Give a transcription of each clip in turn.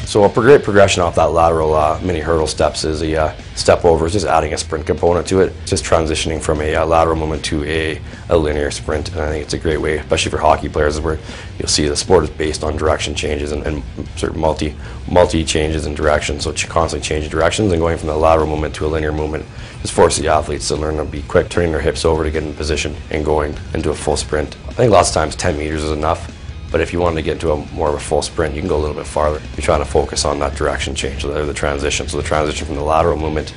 So a great progression off that lateral mini hurdle steps is a step over, is just adding a sprint component to it, just transitioning from a lateral movement to a linear sprint. And I think it's a great way, especially for hockey players, where you'll see the sport is based on direction changes and sort of multi changes in direction, so constantly changing directions, and going from the lateral movement to a linear movement just forces the athletes to learn to be quick, turning their hips over to get in position and going into a full sprint. I think lots of times 10 meters is enough. But if you wanted to get into more of a full sprint, you can go a little bit farther. You're trying to focus on that direction change, or the transition. So the transition from the lateral movement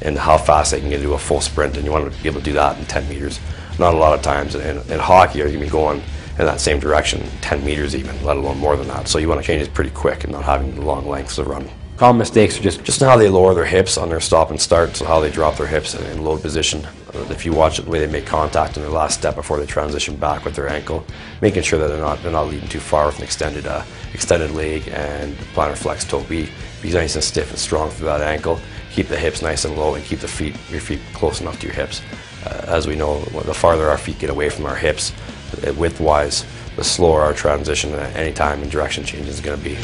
and how fast they can get into a full sprint, and you want to be able to do that in 10 meters. Not a lot of times in hockey are you can be going in that same direction, 10 meters even, let alone more than that. So you want to change it pretty quick and not having the long lengths of run. Common mistakes are just how they lower their hips on their stop and start, so how they drop their hips in load position. If you watch the way they make contact in their last step before they transition back with their ankle, making sure that they're not leading too far with an extended leg and plantar flex toe. Be nice and stiff and strong through that ankle. Keep the hips nice and low, and keep your feet close enough to your hips. As we know, the farther our feet get away from our hips, width-wise, the slower our transition at any time and direction change is going to be.